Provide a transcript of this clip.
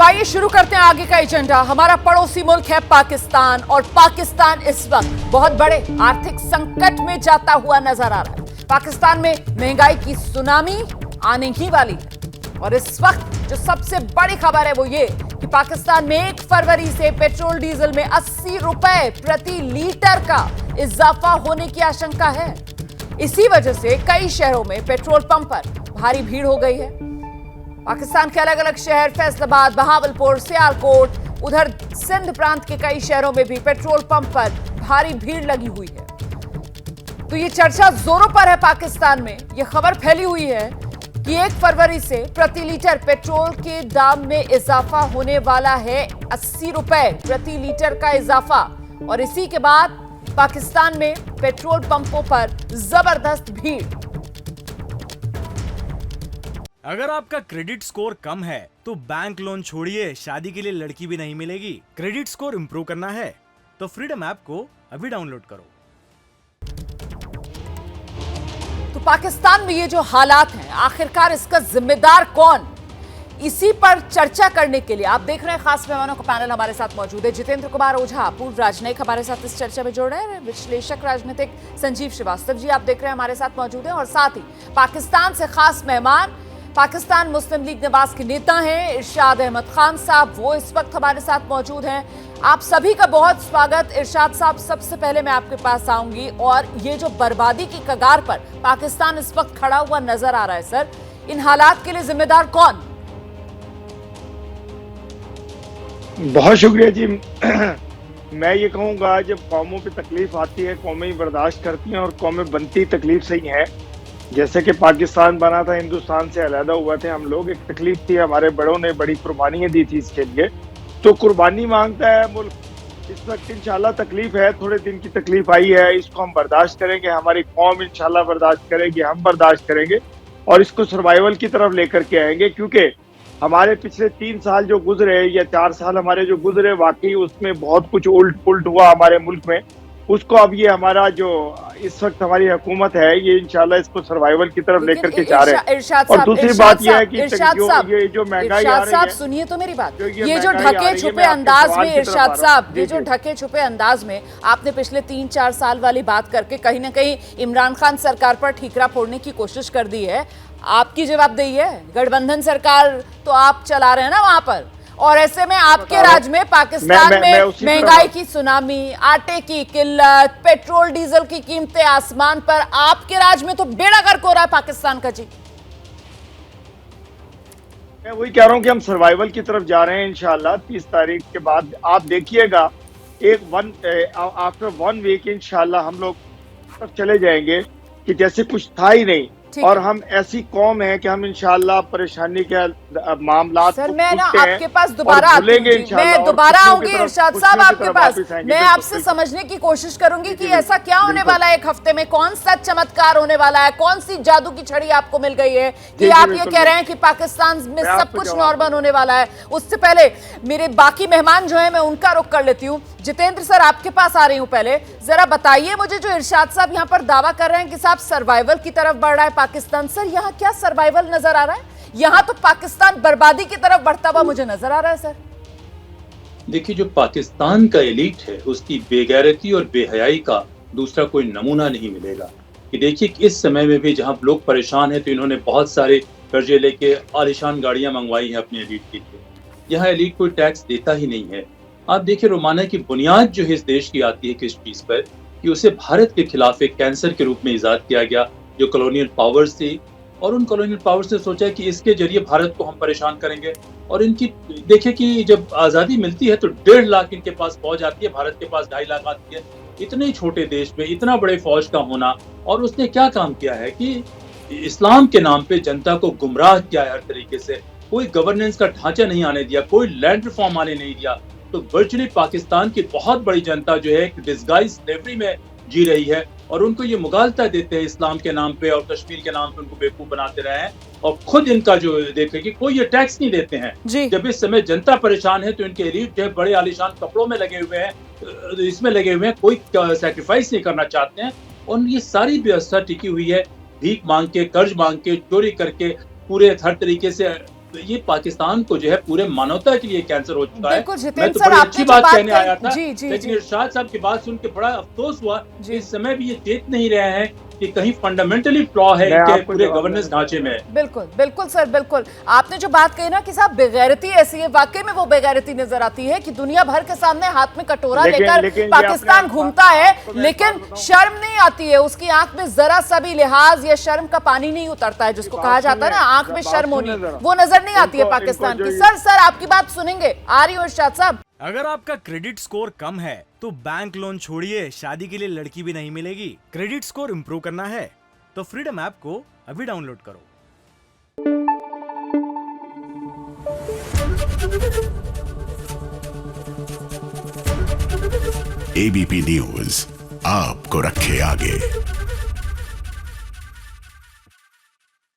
आइए शुरू करते हैं आगे का एजेंडा। हमारा पड़ोसी मुल्क है पाकिस्तान और पाकिस्तान इस वक्त बहुत बड़े आर्थिक संकट में जाता हुआ नजर आ रहा है। पाकिस्तान में महंगाई की सुनामी आने ही वाली है और इस वक्त जो सबसे बड़ी खबर है वो ये कि पाकिस्तान में 1 फरवरी से पेट्रोल डीजल में 80 रुपए प्रति लीटर का इजाफा होने की आशंका है। इसी वजह से कई शहरों में पेट्रोल पंप पर भारी भीड़ हो गई है। पाकिस्तान के अलग अलग शहर फैसलाबाद, बहावलपुर, सियालकोट, उधर सिंध प्रांत के कई शहरों में भी पेट्रोल पंप पर भारी भीड़ लगी हुई है। तो ये चर्चा जोरों पर है पाकिस्तान में। ये खबर फैली हुई है कि 1 फरवरी से प्रति लीटर पेट्रोल के दाम में इजाफा होने वाला है। 80 रुपए प्रति लीटर का इजाफा। और इसी के बाद पाकिस्तान में पेट्रोल पंपों पर जबरदस्त भीड़। अगर आपका क्रेडिट स्कोर कम है तो बैंक लोन छोड़िए, शादी के लिए लड़की भी नहीं मिलेगी। क्रेडिट स्कोर इंप्रूव करना है तो फ्रीडम ऐप को अभी डाउनलोड करो। तो पाकिस्तान में ये जो हालात हैं, आखिरकार इसका जिम्मेदार कौन? इसी पर चर्चा करने के लिए आप देख रहे हैं खास मेहमानों का पैनल हमारे साथ मौजूद है। जितेंद्र कुमार ओझा, पूर्व राजनयिक, हमारे साथ इस चर्चा में जुड़ रहे हैं। विश्लेषक राजनीतिक संजीव श्रीवास्तव जी आप देख रहे हैं हमारे साथ मौजूद हैं। और साथ ही पाकिस्तान से खास मेहमान पाकिस्तान मुस्लिम लीग नवाज के नेता हैं इरशाद अहमद खान साहब, वो इस वक्त हमारे साथ मौजूद हैं। आप सभी का बहुत स्वागत। इरशाद साहब, सबसे पहले मैं आपके पास आऊंगी और ये जो बर्बादी की कगार पर पाकिस्तान इस वक्त खड़ा हुआ नजर आ रहा है सर, इन हालात के लिए जिम्मेदार कौन? बहुत शुक्रिया जी। मैं ये कहूँगा, जब कौमों पे तकलीफ आती है कौमें बर्दाश्त करती हैं और कौमें बनती तकलीफ से ही हैं। जैसे कि पाकिस्तान बना था, हिंदुस्तान से अलहदा हुआ थे हम लोग, एक तकलीफ थी, हमारे बड़ों ने बड़ी कुर्बानियां दी थी इसके लिए। तो कुर्बानी मांगता है मुल्क। इस वक्त इंशाल्लाह तकलीफ है, थोड़े दिन की तकलीफ आई है, इसको हम बर्दाश्त करेंगे, हमारी कौम इंशाल्लाह बर्दाश्त करेगी, हम बर्दाश्त करेंगे और इसको सर्वाइवल की तरफ लेकर के आएंगे। क्योंकि हमारे पिछले 3 साल जो गुजरे या 4 साल हमारे जो गुजरे, वाकई उसमें बहुत कुछ उल्ट पुल्ट हुआ हमारे मुल्क में। उसको अब ये हमारा जो इस वक्त हमारी हुकूमत है, ये इंशाल्लाह इसको सर्वाइवल की तरफ लेकर के जा रहे हैं। और दूसरी बात यह है कि ये जो महंगाई आ रही है, सुनिए तो मेरी बात, ये जो ढके छुपे अंदाज में इरशाद साहब, ये जो ढके छुपे अंदाज में आपने पिछले 3-4 साल वाली बात करके कहीं ना कहीं इमरान खान सरकार पर ठीकरा फोड़ने की कोशिश कर दी है। आपकी जवाबदेही है, गठबंधन सरकार तो आप चला रहे हैं ना वहां पर, और ऐसे में आपके राज में पाकिस्तान में महंगाई की सुनामी, आटे की किल्लत, पेट्रोल डीजल की कीमतें आसमान पर, आपके राज में तो बेड़ा गर्क हो रहा है पाकिस्तान का जी। मैं वही कह रहा हूं कि हम सर्वाइवल की तरफ जा रहे हैं इंशाल्लाह। 30 तारीख के बाद आप देखिएगा, आफ्टर 1 वीक इंशाल्लाह हम लोग तब चले जाएंगे कि जैसे कुछ था ही नहीं। और हम ऐसी कौम है कि हम इंशाल्लाह परेशानी के मामला सर, मैं ना आपके पास दोबारा मैं दोबारा आऊंगी इरशाद साहब आपके पास। मैं आपसे समझने की कोशिश करूंगी कि ऐसा क्या होने वाला है 1 हफ्ते में, कौन सा चमत्कार होने वाला है, कौन सी जादू की छड़ी आपको मिल गई है कि आप ये कह रहे हैं कि पाकिस्तान में सब कुछ नॉर्मल होने वाला है। उससे पहले मेरे बाकी मेहमान जो है मैं उनका रुख कर लेती हूँ। जितेंद्र सर, आपके पास आ रही हूँ। पहले जरा बताइए मुझे, जो इरशाद साहब यहाँ पर दावा कर रहे हैं कि साहब सर्वाइवल की तरफ बढ़ रहा है पाकिस्तान, सर यहाँ क्या सर्वाइवल नजर आ रहा है? यहाँ तो पाकिस्तान बर्बादी की तरफ बढ़ता हुआ मुझे नजर आ रहा है सर। देखिए, जो पाकिस्तान का एलीट है उसकी बेगैरती और बेहयाई का दूसरा कोई नमूना नहीं मिलेगा। कि देखिए कि इस समय में भी जहाँ लोग परेशान हैं तो इन्होंने बहुत सारे कर्जे लेके आलिशान गाड़ियां मंगवाई हैं अपनी एलीट के लिए। यहाँ एलीट कोई टैक्स देता ही नहीं है। आप देखिए, रोमाना की बुनियाद जो है इस देश की आती है किस चीज पर, कि उसे भारत के खिलाफ एक कैंसर के रूप में इजाद किया गया, जो कॉलोनियल पावर्स थी। और उन कॉलोनियल पावर्स ने सोचा कि इसके जरिए भारत को हम परेशान करेंगे। और इनकी देखिए कि जब आज़ादी मिलती है तो 1.5 लाख इनके पास फौज आती है, भारत के पास 2.5 लाख आती है। इतने ही छोटे देश में इतना बड़े फौज का होना। और उसने क्या काम किया है कि इस्लाम के नाम पे जनता को गुमराह किया है हर तरीके से। कोई गवर्नेंस का ढांचा नहीं आने दिया, कोई लैंड रिफॉर्म आने नहीं दिया। तो वर्चुअली पाकिस्तान की बहुत बड़ी जनता जो है एक डिस्गाइज स्लेवरी में जी रही है। और उनको ये मुगालता देते हैं इस्लाम के नाम पे और कश्मीर के नाम पे, उनको बेवकूफ बनाते रहे हैं। और खुद इनका जो देखे कि कोई ये टैक्स नहीं देते हैं। जब इस समय जनता परेशान है तो इनके एलीट जो है बड़े आलिशान कपड़ों में लगे हुए हैं, इसमें लगे हुए हैं, कोई सैक्रिफाइस नहीं करना चाहते हैं। और ये सारी व्यवस्था टिकी हुई है भीख मांग के, कर्ज मांग के, चोरी करके, पूरे हर तरीके से ये पाकिस्तान को जो है पूरे मानवता के लिए कैंसर हो चुका है। बिल्कुल जितेंद्र मैं तो सर, बड़ी आपने अच्छी जो बात बात कहने आया था, जी, जी, लेकिन जी। इरशाद साहब की बात सुन के बड़ा अफसोस हुआ जी। इस समय भी ये देख नहीं रहे हैं कि कहीं फंडामेंटली फ्लॉ है मैं इनके आपको पूरे जवाब गवर्नेंस देना ढांचे में। बिल्कुल बिल्कुल सर, बिल्कुल। आपने जो बात कही ना कि साहब बेगैरती ऐसी है, वाकई में वो बेगैरती नजर आती है कि दुनिया भर के सामने हाथ में कटोरा लेकर लेकिन पाकिस्तान घूमता है, लेकिन शर्म नहीं आती है, उसकी आंख में जरा सा भी लिहाज या शर्म का पानी नहीं उतरता है, जिसको कहा जाता है ना आंख में शर्म होनी, वो नजर नहीं आती है पाकिस्तान की। सर आपकी बात सुनेंगे, आ रही हूँ इरशाद साहब। अगर आपका क्रेडिट स्कोर कम है तो बैंक लोन छोड़िए, शादी के लिए लड़की भी नहीं मिलेगी। क्रेडिट स्कोर इम्प्रूव करना है तो फ्रीडम ऐप को अभी डाउनलोड करो। एबीपी न्यूज आपको रखे आगे।